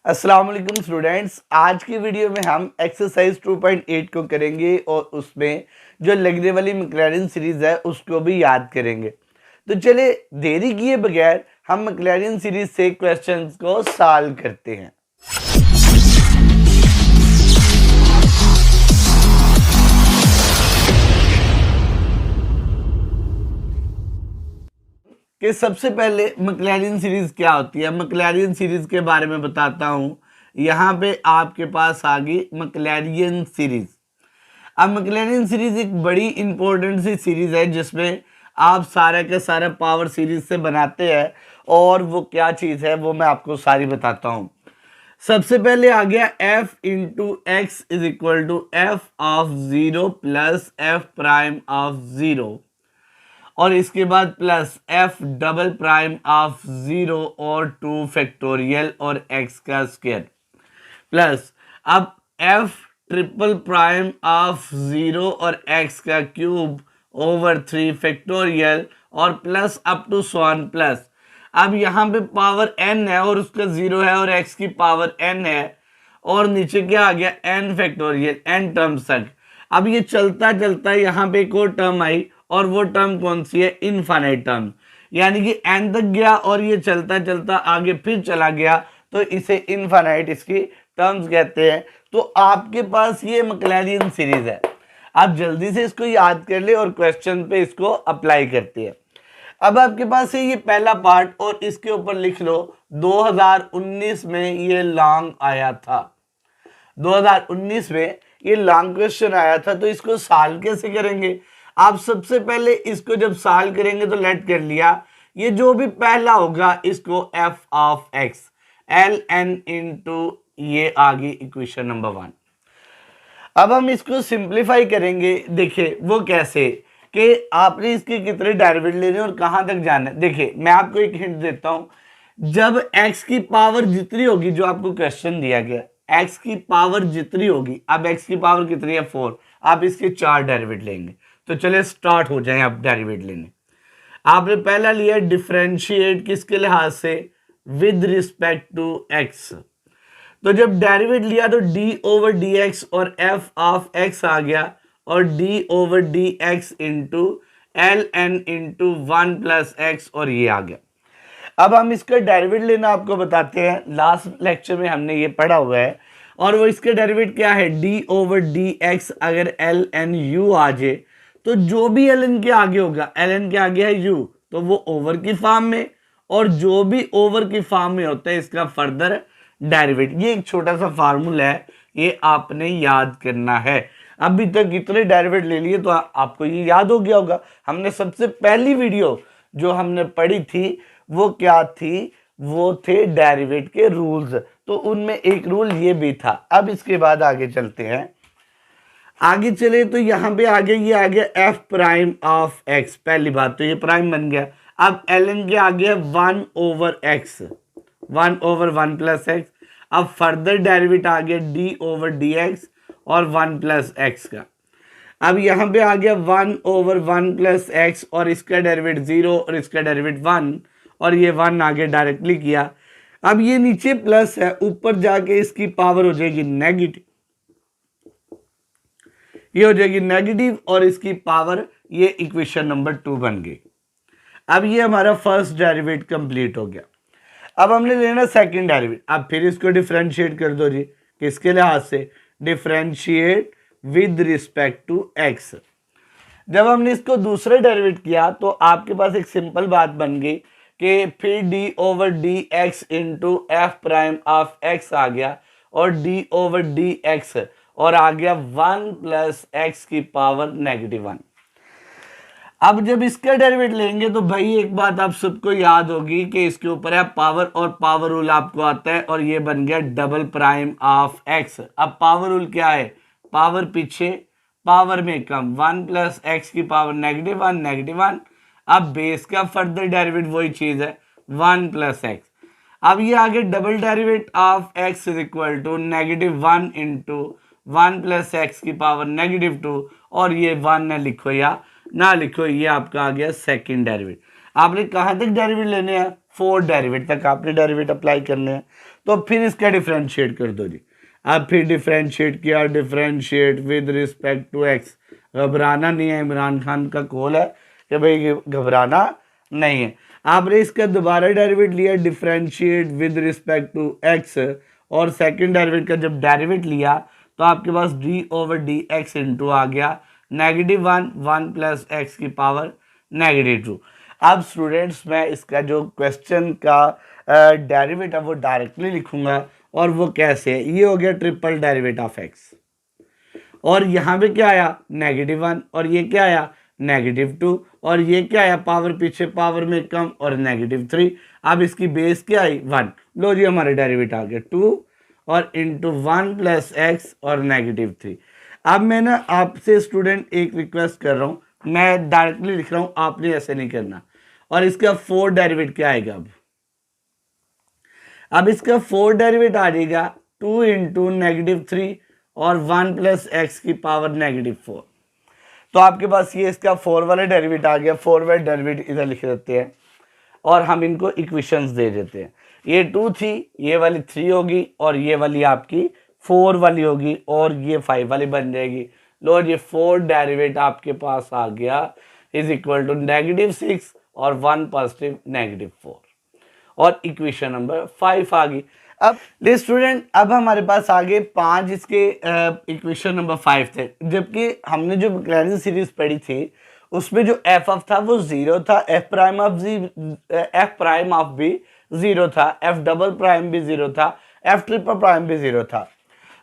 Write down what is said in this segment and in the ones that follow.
अस्सलाम वालेकुम स्टूडेंट्स। आज की वीडियो में हम एक्सरसाइज 2.8 को करेंगे और उसमें जो लगने वाली मैक्लैरिन सीरीज है उसको भी याद करेंगे। तो चले देरी किए बगैर हम मैक्लैरिन सीरीज से क्वेश्चंस को सॉल्व करते हैं। कि सबसे पहले मैक्लैरिन सीरीज क्या होती है। मैक्लैरिन सीरीज के बारे में बताता हूं। यहाँ पे आपके पास आ गई मैक्लैरिन सीरीज। अब मैक्लैरिन सीरीज एक बड़ी इंपॉर्टेंट सी सीरीज है जिसमें आप सारा के सारा पावर सीरीज से बनाते हैं, और वो क्या चीज़ है वो मैं आपको सारी बताता हूँ। सबसे पहले आ गया f into x is equal to F of 0 plus f prime of 0, और इसके बाद plus F double prime of 0 और 2 फैक्टोरियल और x का स्क्वायर, प्लस अब एफ ट्रिपल प्राइम ऑफ 0 और x का क्यूब ओवर 3 फैक्टोरियल और plus up to so on plus. अब यहाँ पे पावर n है और उसका 0 है और x की पावर n है, और नीचे क्या आ गया n फैक्टोरियल n टर्म्स तक। अब ये चलता चलता यहाँ पे एक और टर्म आई, और वो टर्म कौन सी है, इनफाइनाइट टर्म, यानी कि n तक गया और ये चलता चलता आगे फिर चला गया, तो इसे इनफाइनाइट इसकी टर्म्स कहते हैं। तो आपके पास ये मैक्लैरिन सीरीज है। आप जल्दी से इसको याद कर ले और क्वेश्चन पे इसको अप्लाई करते हैं। अब आपके पास है ये पहला पार्ट, और इसके ऊपर लिख लो 2019 में ये लॉन्ग आया था। 2019 में ये लॉन्ग क्वेश्चन आया था, तो इसको सॉल्व कैसे करेंगे। आप सबसे पहले इसको जब सॉल्व करेंगे तो लेट कर लिया, ये जो भी पहला होगा इसको f of x l n into ये आ गई इक्वेशन नंबर 1। अब हम इसको सिंप्लीफाई करेंगे। देखिए वो कैसे कि आपने इसके कितने डेरिवेटिव लेने और कहां तक जाना है। देखिए मैं आपको एक हिंट देता हूं, जब x की पावर जितनी होगी, जो आपको क्वेश्चन दिया गया x की पावर जितनी होगी, अब x की पावर कितनी है 4, आप इसके 4 डेरिवेटिव लेंगे। तो चलिए स्टार्ट हो जाएं आप डेरिवेटिव लेने। आपने पहला लिया डिफरेंशिएट किसके लिहाज से, विद रिस्पेक्ट टू x। तो जब डेरिवेटिव लिया तो d ओवर डी एक्स और f ऑफ x आ गया, और d over D x into l n into 1 plus x, और ये आ गया। अब हम इसका डेरिवेटिव लेना आपको बताते हैं। लास्ट लेक्चर में हमने ये पढ़ा हुआ है, और वो इसका डेरिवेटिव क्या है, d ओवर डी एक्स। अगर एल एन यू आ जाए तो जो भी एल एन के आगे होगा, एल एन के आगे है u, तो वो ओवर की फॉर्म में, और जो भी ओवर की फॉर्म में होता है इसका फर्दर डेरिवेटिव। ये एक छोटा सा फार्मूला है, ये आपने याद करना है। अभी तक इतने डेरिवेटिव ले लिए तो आपको ये याद हो गया होगा। हमने सबसे पहली वीडियो जो हमने पढ़ी थी वो क्या थी, वो थे डेरिवेटिव के रूल्स, तो उनमें एक रूल ये भी था। अब इसके बाद आगे चलते हैं। आगे चले तो यहाँ पे आगे ये आ गया एफ प्राइम ऑफ एक्स। पहली बात तो ये प्राइम बन गया। अब एल एन के आगे है 1 over x, 1 over 1 plus x. अब फर्दर डेरिवेटिव आ गया डी ओवर डी एक्स और 1 प्लस एक्स का। अब यहाँ पे आ गया 1 ओवर 1 प्लस एक्स, और इसका डेरिवेटिव 0 और इसका डेरिवेटिव 1, और ये 1 आगे डायरेक्टली किया। अब ये नीचे प्लस है, ऊपर जाके इसकी पावर हो जाएगी नेगेटिव, ये हो जाएगी नेगेटिव, और इसकी पावर, ये इक्वेशन नंबर 2 बन गई। अब ये हमारा फर्स्ट डेरिवेटिव कंप्लीट हो गया। अब हमने लेना सेकंड डेरिवेटिव। अब फिर इसको डिफरेंशिएट कर दो जी, किसके लिहाज से, differentiate with respect to x. जब हमने इसको दूसरे डेरिवेटिव किया तो आपके पास एक सिंपल बात बन गई कि फिर D over D x into F prime of x आ गया, और डी ओवर डी एक्स, और आ गया 1 प्लस एक्स की पावर नेगेटिव 1। अब जब इसका डेरिवेटिव लेंगे तो भाई एक बात आप सबको याद होगी कि इसके ऊपर है पावर, और पावर रूल आपको आता है, और ये बन गया डबल प्राइम ऑफ एक्स। अब पावर रूल क्या है, पावर पीछे, पावर में कम, 1 प्लस एक्स की पावर नेगेटिव 1, नेगेटिव 1। अब बेस का फर्दर डेरिवेटिव वही चीज है 1 प्लस एक्स। अब ये आगे double derivative of x is equal to negative 1 into 1 plus x की पावर नेगेटिव 2, और ये 1 न लिखो या ना लिखो, ये आपका आ गया सेकंड डेरिवेटिव। आपने कहाँ तक डेरिवेटिव लेने हैं, 4 डेरिवेटिव तक आपने डेरिवेटिव अप्लाई करने हैं। तो फिर इसका डिफ्रेंशिएट कर दो जी। अब फिर डिफ्रेंशिएट किया, differentiate with respect to x. घबराना नहीं है, इमरान खान का कॉल है कि भाई घबराना नहीं है। आपने इसका दोबारा डेरिवेट लिया, differentiate with respect to x, और सेकंड डेरिवेट का जब डेरिवेट लिया तो आपके पास d/dx इंटू आ गया -1 1 प्लस एक्स की पावर -2। अब स्टूडेंट्स मैं इसका जो क्वेश्चन का डेरिवेट है वो डायरेक्टली लिखूंगा, और वो कैसे है, ये हो गया ट्रिपल डेरिवेट ऑफ एक्स, और यहाँ पे क्या आया -1, और ये क्या आया -2, और ये क्या आया पावर पीछे पावर में कम और -3। अब इसकी बेस क्या आई 1। लो जी हमारे डेरिवेट आ गया 2 और इंटू 1 प्लस एक्स और -3। अब मैं ना आपसे स्टूडेंट एक रिक्वेस्ट कर रहा हूँ, मैं डायरेक्टली लिख रहा हूँ, आपने ऐसे नहीं करना। और इसका 4 डेरिवेट क्या आएगा, अब इसका 4 डेरिवेट आ जाएगा 2 इंटू -3 और 1 प्लस एक्स की पावर -4। तो आपके पास ये इसका 4 वाला डेरिवेट आ गया। 4 वाला डेरिवेट इधर लिख देते हैं और हम इनको इक्वेशंस दे देते हैं। ये 2 थी, ये वाली 3 होगी, और ये वाली आपकी 4 वाली होगी, और ये 5 वाली बन जाएगी। लो ये 4 डेरिवेट आपके पास आ गया इज इक्वल टू -6 और 1 पॉजिटिव -4, और इक्वेशन नंबर 5 आ गई। अब ले स्टूडेंट, अब हमारे पास आगे 5 इसके इक्वेशन नंबर 5 थे, जबकि हमने जो मैक्लैरिन सीरीज पढ़ी थी उसमें जो एफ ऑफ था वो 0 था, एफ प्राइम ऑफ भी 0 था, एफ डबल प्राइम भी 0 था, एफ ट्रिपल प्राइम भी 0 था।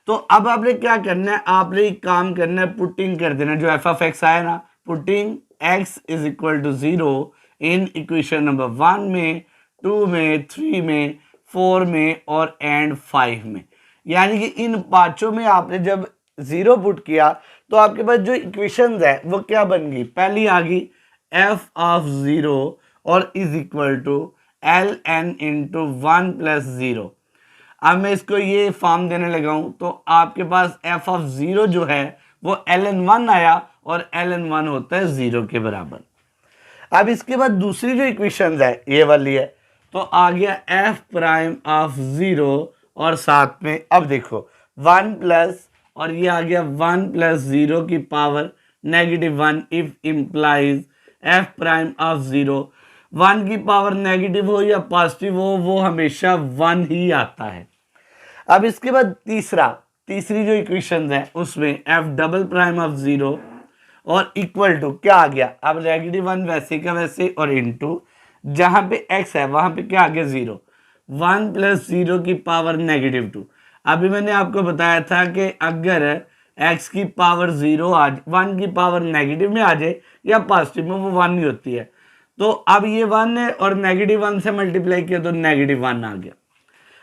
तो अब आपने क्या करना है, आपने एक काम करना है, पुटिंग कर देना जो एफ ऑफ एक्स आया ना, putting x is equal to 0 in equation number 1 में, 2 में, 3 में, 4 में और एंड 5 में। यानी कि इन पांचों में आपने जब 0 पुट किया तो आपके पास जो इक्वेशंस है वो क्या बन गई, पहली आ गई एफ ऑफ 0 और is equal to l n into 1 plus 0। अब मैं इसको ये फॉर्म देने लगा हूं तो आपके पास एफ ऑफ 0 जो है वो ln1 आया, और ln1 होता है 0 के बराबर। अब इसके बाद दूसरी जो इक्वेशन है ये वाली है, तो आ गया एफ प्राइम ऑफ 0 और साथ में अब देखो 1 प्लस, और ये आ गया 1 प्लस 0 की power -1 if implies F prime of 0। 1 की पावर नेगेटिव हो या पॉजिटिव हो वो हमेशा 1 ही आता है। अब इसके बाद तीसरी जो इक्वेशन है उसमें एफ डबल प्राइम ऑफ 0 और इक्वल टू क्या आ गया, अब -1 वैसे का वैसे, और इनटू जहां पे x है वहां पे क्या आ गया 0, 1 प्लस 0 की पावर -2। अभी मैंने आपको बताया था कि अगर x की पावर 0 आ 1 की पावर नेगेटिव में आ जाए या पॉजिटिव में वो 1 ही होती है। तो अब ये 1 है और -1 से मल्टीप्लाई किया तो -1 आ गया।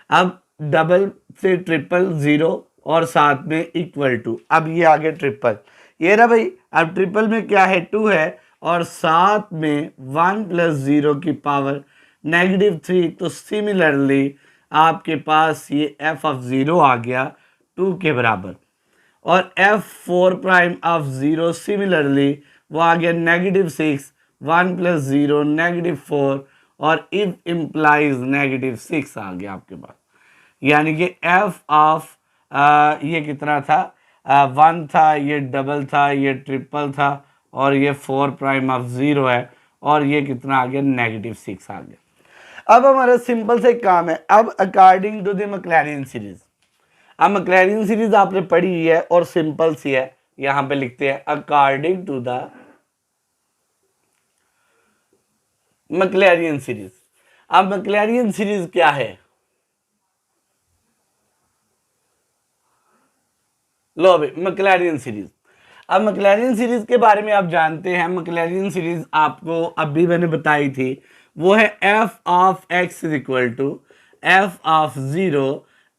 अब डबल से ट्रिपल 0 और साथ में इक्वल टू, अब ये आ गया ट्रिपल, ये रहा भाई। अब ट्रिपल में क्या है 2 है और साथ में 1 प्लस 0 की पावर -3। तो सिमिलरली आपके पास ये एफ ऑफ 0 आ गया 2 के बराबर, और एफ 4 प्राइम ऑफ 0 सिमिलरली वो आ गया -6, 1 प्लस 0 -4 और इफ इम्प्लाइज -6 आ गया आपके पास। यानी कि एफ ऑफ ये कितना था 1 था, ये डबल था, ये ट्रिपल था, और ये 4 प्राइम ऑफ 0 है, और ये कितना आ गया -6 आ गया। अब हमारा सिंपल से काम है, अब अकॉर्डिंग टू द मैक्लैरिन सीरीज। अब मैक्लैरिन सीरीज आपने पढ़ी हुई है और सिंपल सी है, यहां पे लिखते हैं अकॉर्डिंग टू द मैक्लैरिन सीरीज। अब मैक्लैरिन सीरीज क्या है, लो अभी मैक्लैरिन सीरीज। अब मैक्लैरिन सीरीज के बारे में आप जानते हैं, मैक्लैरिन सीरीज आपको अभी मैंने बताई थी, वो है F of x is equal to F of 0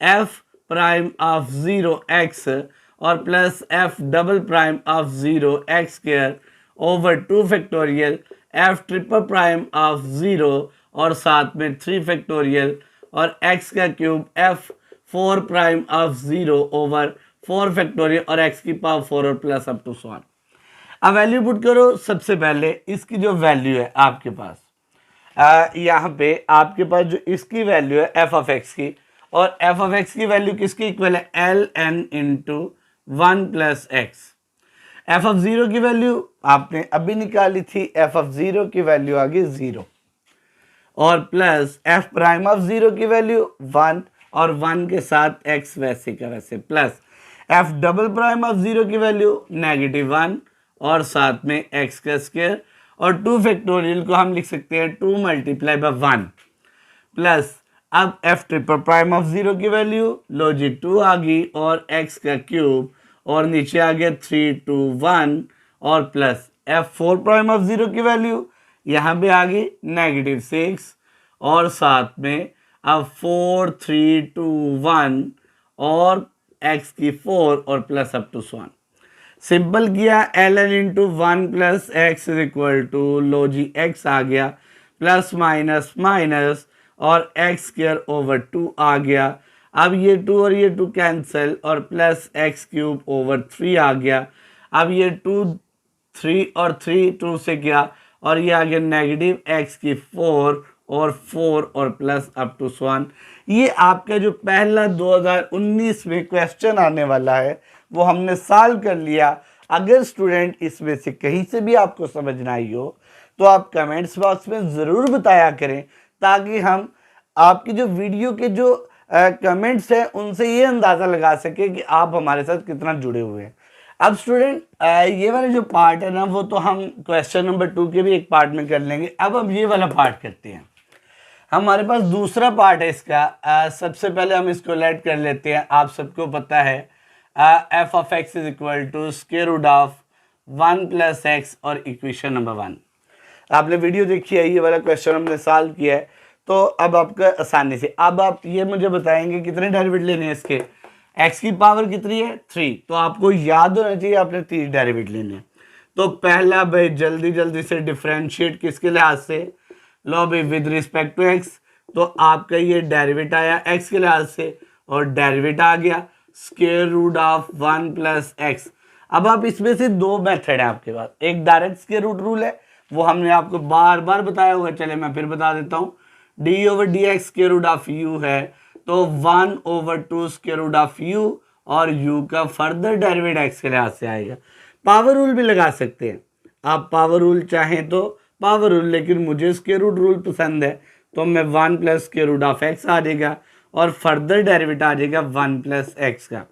F prime of 0 X और plus F double prime of 0 X square over 2 factorial F triple prime of 0 और साथ में 3 फैक्टोरियल और एक्स का cube F 4 prime of 0 over 4 factorial और x की power 4 और plus up to so on. अब वैल्यू पुट करो। सबसे पहले इसकी जो वैल्यू है आपके पास यहाँ पे आपके पास जो इसकी वैल्यू है एफ ऑफ एक्स की, और एफ ऑफ एक्स की वैल्यू किसकी इक्वल है, l n into 1 plus x. F of zero की वैल्यू आपने अभी निकाली थी, एफ ऑफ जीरो की वैल्यू आ गई 0 और plus f prime of zero की वैल्यू 1 और 1 के साथ एक्स वैसे का वैसे plus F double prime of zero की वैल्यू -1 और साथ में एक्स का स्क्वायर और 2 फैक्टोरियल को हम लिख सकते हैं 2 मल्टीप्लाई बाय 1 प्लस अब f triple prime of zero की वैल्यू लो जी 2 आ गई और एक्स का क्यूब और नीचे आ गया 3 2 1 और plus F four prime of zero की वैल्यू यहाँ पे आ गई -6 और साथ में अब 4 3 2 1 और x की 4 और प्लस अप टू 1 सिंपल किया l n into 1 plus x is equal to लो जी x आ गया प्लस माइनस माइनस और एक्स स्क्वायर ओवर 2 आ गया। अब ये 2 और ये 2 कैंसिल और प्लस एक्स क्यूब ओवर 3 आ गया। अब ये 2 3 और 3 2 से गया और ये आ गया नेगेटिव एक्स की 4 और प्लस अप टू 1। ये आपका जो पहला 2019 में क्वेश्चन आने वाला है वो हमने सॉल्व कर लिया। अगर स्टूडेंट इसमें से कहीं से भी आपको समझ ना आई हो तो आप कमेंट्स बॉक्स में ज़रूर बताया करें ताकि हम आपकी जो वीडियो के जो कमेंट्स हैं उनसे ये अंदाज़ा लगा सके कि आप हमारे साथ कितना जुड़े हुए हैं। अब स्टूडेंट ये वाला जो पार्ट है ना वो तो हम क्वेश्चन नंबर 2 के भी एक पार्ट में कर लेंगे। अब हम ये वाला पार्ट करते हैं। हमारे पास दूसरा पार्ट है इसका। सबसे पहले हम इसको लेट कर लेते हैं। आप सबको पता है F of x is equal to square root of 1 plus x और इक्वेशन नंबर 1। आपने वीडियो देखी है, ये वाला क्वेश्चन हमने सॉल्व किया है। तो अब आपका आसानी से अब आप ये मुझे बताएंगे कितने डेरिवेटिव लेने हैं इसके। x की पावर कितनी है 3, तो आपको याद होना चाहिए आपने 3 डेरिवेटिव लेने हैं। तो पहला भाई जल्दी जल्दी से डिफरेंशिएट किसके लिहाज से, लो भाई विद रिस्पेक्ट टू x। तो आपका ये डेरिवेटिव आया x के लिहाज से और डेरिवेटिव आ गया square root of 1 plus x. अब आप इसमें से 2 मेथड है आपके पास। एक डायरेक्ट स्क्वायर रूट रूल है, वो हमने आपको बार बार बताया हुआ, चले मैं फिर बता देता हूँ। D over D x square root of u है तो 1/2 स्क्वायर रूट ऑफ यू और u का फर्दर डेरिवेटिव x के लिहाज से आएगा। पावर रूल भी लगा सकते हैं आप, पावर रूल चाहें तो पावर रूल, लेकिन मुझे स्क्वायर रूट रूल पसंद है तो मैं 1 plus square root of x आ जाएगा और फर्दर डेरिवेटिव आ जाएगा 1 प्लस x का।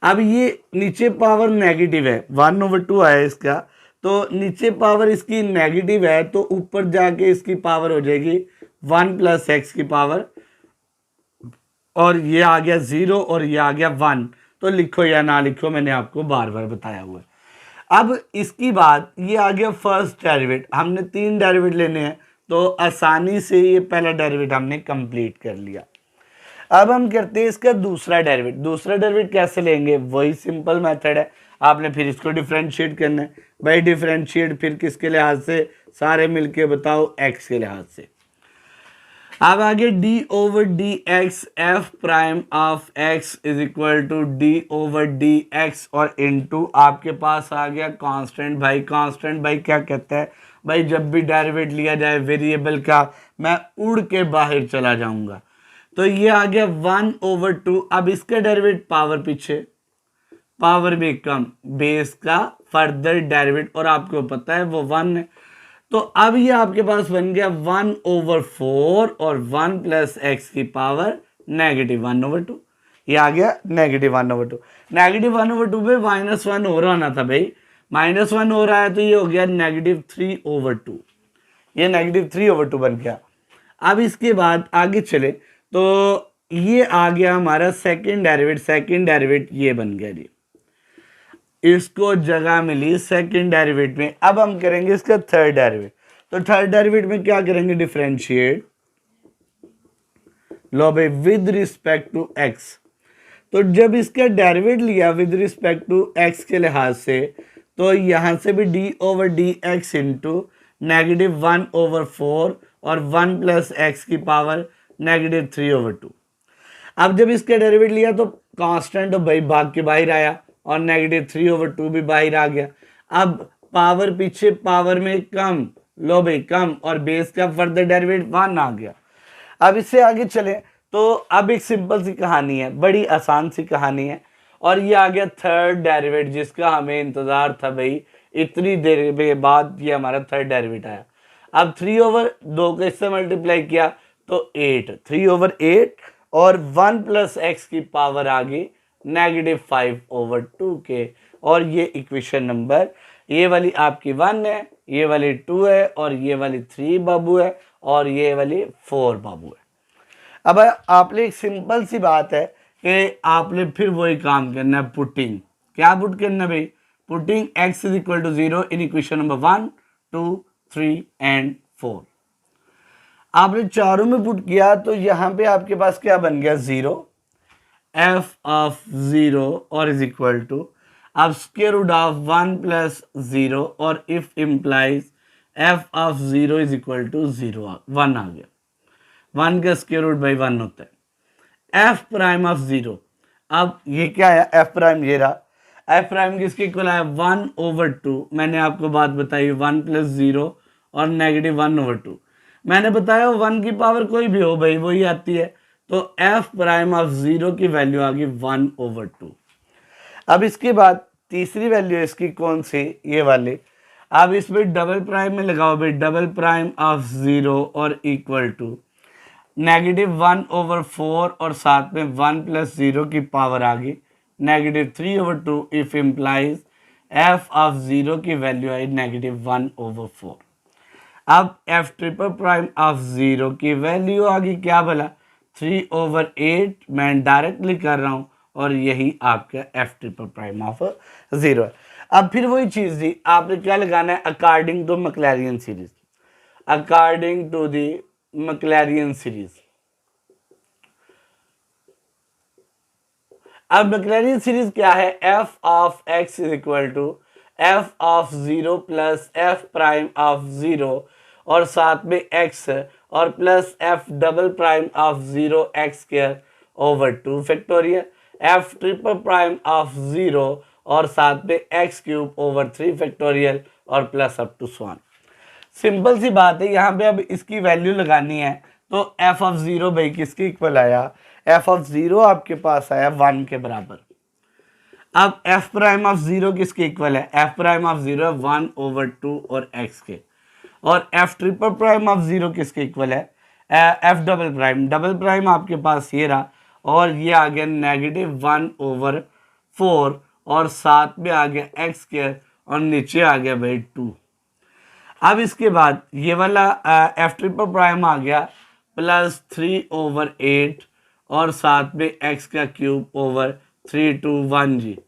अब ये नीचे पावर नेगेटिव है, 1/2 आया इसका, तो नीचे पावर इसकी नेगेटिव है तो ऊपर जाके इसकी पावर हो जाएगी 1 प्लस एक्स की पावर और ये आ गया 0 और ये आ गया 1। तो लिखो या ना लिखो, मैंने आपको बार बार बताया हुआ है। अब इसकी बात ये आ गया फर्स्ट डेरिवेटिव। हमने 3 डेरिवेटिव लेने हैं तो आसानी से ये पहला डेरिवेटिव हमने कंप्लीट कर लिया। अब हम करते हैं इसका दूसरा डेरिवेटिव। दूसरा डेरिवेटिव कैसे लेंगे, वही सिंपल मेथड है। आपने फिर इसको डिफरेंशिएट करना है भाई। डिफरेंशिएट फिर किसके लिहाज से, सारे मिलके बताओ एक्स के लिहाज से। अब आगे d over D x F prime of x is equal to d over D x और इनटू आपके पास आ गया कांस्टेंट। भाई कांस्टेंट भाई क्या कहता है भाई, जब भी डेरिवेटिव लिया जाए वेरिएबल का मैं उड़ के बाहर चला जाऊंगा। तो ये आ गया 1/2। अब इसका डेरिवेटिव पावर पीछे, पावर भी कम, बेस का फर्दर डेरिवेटिव और आपको पता है वो 1 है। तो अब ये आपके पास बन गया 1/4 और 1 प्लस एक्स की पावर -1/2। ये आ गया -1/2। -1/2 पे -1 हो रहा ना था भाई, -1 हो रहा है तो ये हो गया -3/2। ये -3/2 बन गया। अब इसके बाद आगे चले तो ये आ गया हमारा सेकंड डेरिवेटिव। सेकंड डेरिवेटिव ये बन गया जी, इसको जगह मिली सेकंड डेरिवेटिव में। अब हम करेंगे इसका थर्ड डेरिवेटिव। तो थर्ड डेरिवेटिव में क्या करेंगे, डिफरेंशिएट लो भाई विद रिस्पेक्ट टू एक्स। तो जब इसका डेरिवेटिव लिया विद रिस्पेक्ट टू एक्स के लिहाज से तो यहां से भी D over D x into -1/4 और 1 प्लस एक्स की पावर -3/2। अब जब इसका डेरिवेटिव लिया तो कांस्टेंट भाई भाग के बाहर आया और -3/2 भी बाहर आ गया। अब पावर पीछे पावर में कम, लो भाई कम, और बेस का फर्दर डेरिवेटिव 1 आ गया। अब इससे आगे चले तो अब एक सिंपल सी कहानी है, बड़ी आसान सी कहानी है, और ये आ गया थर्ड डेरिवेट जिसका हमें इंतजार था भाई, इतनी देर के बाद ये हमारा थर्ड डेरिवेट आया। अब 3/2 को इससे मल्टीप्लाई किया तो 8, 3/8 और 1 प्लस एक्स की पावर आ गई -5/2 के, और ये इक्वेशन नंबर, ये वाली आपकी 1 है, ये वाली 2 है, और ये वाली 3 बाबू है, और ये वाली 4 बाबू है। अब आपने एक सिंपल सी बात है कि आपने फिर वही काम करना है, पुटिंग। क्या पुट करना भाई? Putting x is equal to 0 in equation number 1, 2, 3 and 4। आपने चारों में पुट किया तो यहां पे आपके पास क्या बन गया? 0, f ऑफ 0 और इज इक्वल टू, अब स्क्वायर रूट ऑफ 1 प्लस 0 और if implies f of 0 is equal to 0, 1 आ गया। 1 का स्क्वायर रूट बाई 1 होता है। f प्राइम ऑफ 0, अब ये क्या है? f प्राइम ये रहा। f प्राइम किसके इक्वल है? 1/2। मैंने आपको बात बताई 1 प्लस 0 और -1/2। मैंने बताया 1 की पावर कोई भी हो भाई वही आती है, तो f प्राइम ऑफ 0 की वैल्यू आ गई 1/2। अब इसके बाद तीसरी वैल्यू इसकी कौन सी? ये वाली। अब इसमें डबल प्राइम में लगाओ भाई, डबल प्राइम ऑफ 0 और इक्वल टू -1/4 और साथ में 1 प्लस 0 की पावर आ गई -3/2 इफ इम्प्लाइज f ऑफ 0 की वैल्यू आई -1/4। अब f ट्रिपल प्राइम ऑफ 0 की वैल्यू आ गई क्या भला? 3/8। मैं डायरेक्टली कर रहा हूं, और यही आपका f ट्रिपल प्राइम ऑफ 0 है। अब फिर वही चीज थी, आपने क्या लगाना है? According to Maclaurin series, according to the Maclaurin series. अब मैक्लैरियन सीरीज क्या है? f of x is equal to f of 0 plus f prime of 0 और साथ में x और plus f double prime of 0 x square over 2 factorial, f triple prime of 0 और साथ में x क्यूब ओवर 3 फैक्टोरियल और plus up to so on. Simple सी बात है, यहाँ पे अब इसकी वैल्यू लगानी है, तो f ऑफ 0 भाई किसके इक्वल आया? f ऑफ 0 आपके पास आया 1 के बराबर। अब f प्राइम ऑफ 0 किसके इक्वल है? f प्राइम ऑफ 0 है 1/2 और x के, और f ट्रिपल प्राइम ऑफ 0 किसके इक्वल है? f double prime, double prime आपके पास ये रहा, और ये आ गया -1/4 और साथ में आ गया x स्क्वायर और नीचे आ गया भाई 2। अब इसके बाद ये वाला f ट्रिपल प्राइम आ गया प्लस 3/8 और साथ में x का क्यूब ओवर 3 to 1 जी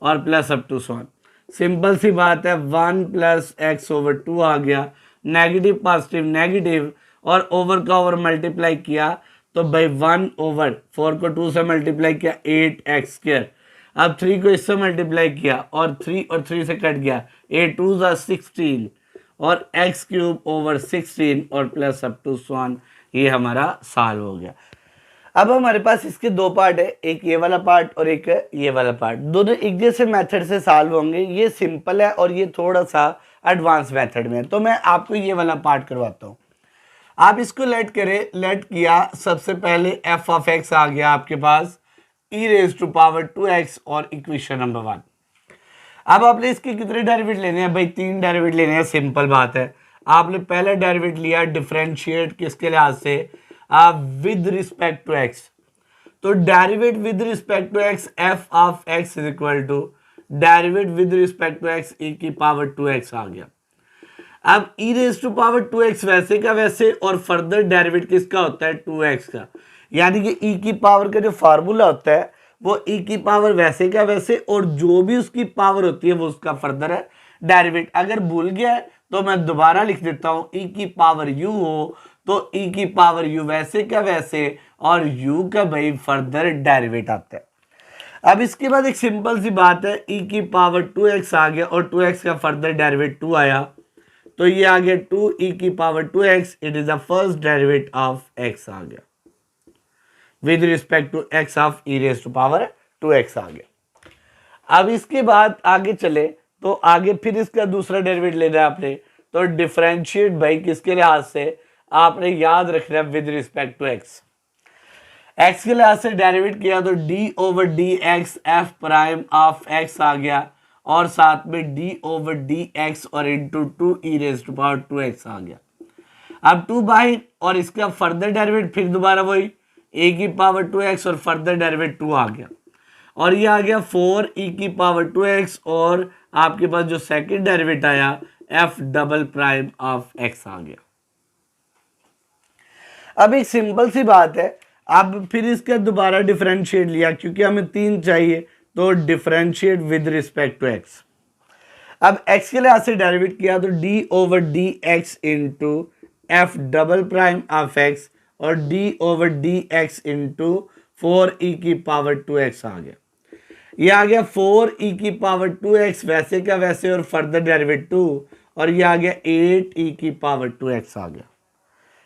और plus up to so. Simple सी बात है, 1 प्लस एक्स ओवर 2 आ गया, नेगेटिव पॉजिटिव नेगेटिव और ओवर का ओवर मल्टीप्लाई किया तो भाई 1/4 को 2 से मल्टीप्लाई किया 8x स्क्वायर। अब 3 को इससे मल्टीप्लाई किया और 3 से कट गया, 8 2 16 और x क्यूब ओवर 16 और plus up to so on. ये हमारा सॉल्व हो गया। अब हमारे पास इसके दो पार्ट है, एक ये वाला पार्ट और एक ये वाला पार्ट। दोनों एक जैसे मेथड से सॉल्व होंगे। ये सिंपल है और ये थोड़ा सा एडवांस मेथड में है, तो मैं आपको ये वाला पार्ट करवाता हूँ। आप इसको लेट करें, लेट किया, सबसे पहले f ऑफ x आ गया आपके पास e⁻²x और इक्वेशन नंबर 1। अब आपने इसके कितने डेरिवेट लेने हैं भाई? 3 डेरिवेट लेने हैं। सिंपल बात है, आपने पहला डेरिवेट लिया डिफरेंशिएट किसके लिहाज से? With respect to x। तो derivate with respect to x f of x is equal to derivate with respect to x e⁻²x आ गया। अब e⁻²x वैसे का वैसे और फर्दर डेरिवेट किसका होता है? 2x का। यानी कि e की पावर का जो फार्मूला होता है वो e की पावर वैसे का वैसे और जो भी उसकी पावर होती है वो उसका फर्दर है डेरिवेट। अगर भूल गया है तो मैं दोबारा लिख देता हूं, e की पावर u हो तो e की पावर u वैसे का वैसे और u का भाई फर्दर डेरिवेट आता है। अब इसके बाद एक सिंपल सी बात है, e की पावर 2x आ गया और 2x का फर्दर डेरिवेट 2 आया, तो ये आ गया 2 e की power 2x, it is the first derivate of x आ गया with respect to x of e⁻²x आ गया। अब इसके बाद आगे चले तो आगे फिर इसका दूसरा डेरिवेट लेना है आपने, तो डिफरेंशिएट भाई किसके लिहाज से? आपने याद रखना है with respect to x। X के लिहाज से डेरिवेट किया तो D over D x F prime of x आ गया, और साथ में डी ओवर डी एक्स और into 2 E raise to power 2x आ गया। अब 2 बाहर और इसका फर्दर डेरिवेट फिर दोबारा वही ए की पावर 2x और फर्दर डेरिवेट 2 आ गया, और ये आ गया 4 ई की पावर 2x और आपके पास जो सेकंड डेरिवेट आया f double prime of x आ गया। अब एक सिंपल सी बात है, अब फिर इसका दोबारा डिफरेंशिएट लिया क्योंकि हमें 3 चाहिए, तो differentiate with respect to x. अब एक्स के लिहाज से डेरिवेट किया तो D over D x into f double prime of x और d over D x into 4 e की पावर 2x आ गया। ये आ गया 4 ई की पावर 2x वैसे का वैसे और फर्दर डेरिवेट 2, और ये आ गया 8 ई की पावर 2x आ गया,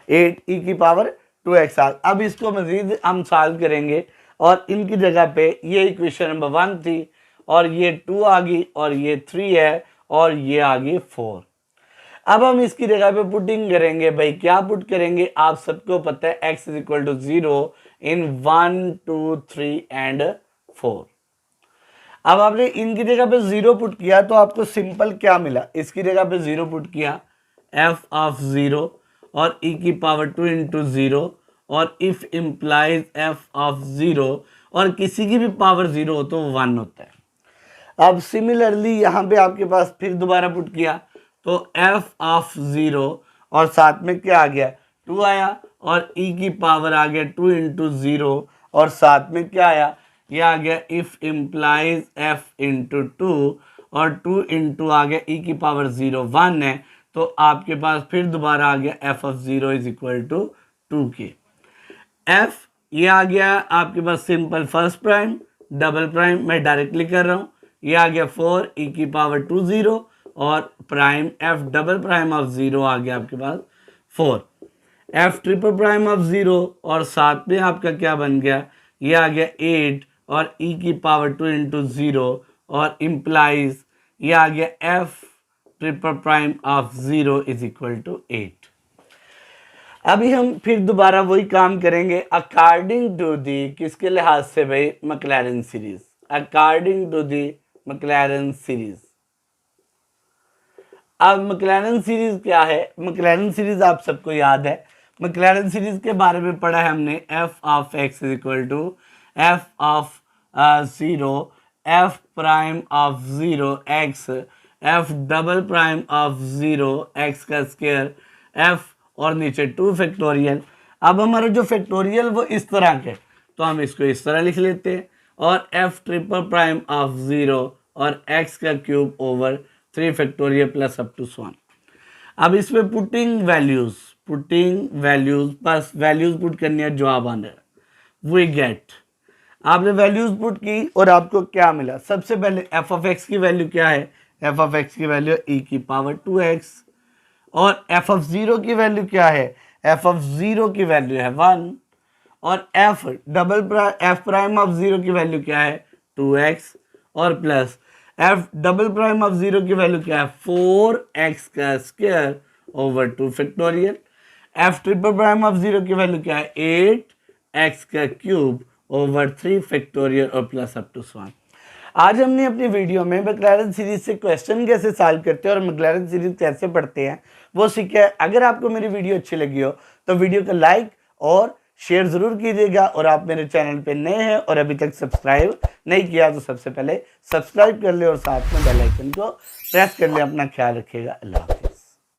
8 ई की पावर 2x आ गया। अब इसको मजीद हम सॉल्व करेंगे और इनकी जगह पे ये इक्वेशन नंबर 1 थी और ये 2 आ गई और ये 3 है और ये आ गई 4। अब हम इसकी जगह पे पुटिंग करेंगे। भाई क्या पुट करेंगे, आप सबको पता है x is equal to 0 in 1 2 3 and 4। अब आपने इनकी जगह पे 0 पुट किया तो आपको सिंपल क्या मिला, इसकी जगह पे 0 पुट किया f ऑफ 0 और e की पावर 2 इंटू 0 और इफ इम्प्लाइज f ऑफ 0 और किसी की भी पावर 0 हो तो 1 होता है। अब सिमिलरली यहाँ पे आपके पास फिर दोबारा पुट किया तो f ऑफ 0 और साथ में क्या आ गया 2 आया और e की पावर आ गया 2 इंटू 0 और साथ में क्या आया, ये आ गया इफ इम्प्लाइज f इंटू 2 और 2 इंटू आ गया e की पावर 0 1 है, तो आपके पास फिर दोबारा आ गया f of 0 is equal to 2 के f। ये आ गया आपके पास simple first prime double prime मैं डायरेक्टली कर रहा हूँ, ये आ गया 4 ई की पावर 2 0 और prime f double prime of 0 आ गया आपके पास 4, f ट्रिपल प्राइम ऑफ 0 और साथ में आपका क्या बन गया, ये आ गया 8 और e की पावर 2 इंटू 0 और इम्प्लाइज ये आ गया f triple prime of 0 is equal to 8। अभी हम फिर दोबारा वही काम करेंगे अकॉर्डिंग टू दी किसके लिहाज से भाई, Maclaurin series, according to the Maclaurin series. अब मैक्लैरेन सीरीज क्या है, मैक्लैरेन सीरीज आप सबको याद है, मैक्लैरेन सीरीज के बारे में पढ़ा है हमने f of x is equal to f of 0 f prime of 0 x f double prime of 0 x का स्क्वायर f और नीचे 2 फैक्टोरियल। अब हमारा जो फैक्टोरियल वो इस तरह के, तो हम इसको इस तरह लिख लेते हैं और f ट्रिपल प्राइम ऑफ 0 और x का cube over 3 factorial plus up to 1। अब इसमें पुटिंग वैल्यूज बस वैल्यूज पुट करनी है, जवाब आना है, वी गेट। आपने वैल्यूज पुट की और आपको क्या मिला, सबसे पहले f ऑफ x की वैल्यू क्या है, f ऑफ x की वैल्यू e की पावर 2x और f ऑफ 0 की वैल्यू क्या है, f ऑफ 0 की वैल्यू है 1 और f प्राइम ऑफ 0 की वैल्यू क्या है 2x और plus f double prime of 0 की वैल्यू क्या है 4x का square over 2 factorial, f triple prime of 0 की वैल्यू क्या है 8x का क्यूब ओवर 3 फैक्टोरियल और प्लस अप टू 1। आज हमने अपनी वीडियो में मैक्लैरेन सीरीज से क्वेश्चन कैसे सॉल्व करते हैं और मैक्लैरेन सीरीज कैसे पढ़ते हैं वो सीखा है। अगर आपको मेरी वीडियो अच्छी लगी हो तो वीडियो को लाइक और शेयर ज़रूर कीजिएगा, और आप मेरे चैनल पे नए हैं और अभी तक सब्सक्राइब नहीं किया तो सबसे पहले सब्सक्राइब कर ले और साथ में बेल आइकन को प्रेस कर ले। अपना ख्याल रखिएगा। अल्लाह।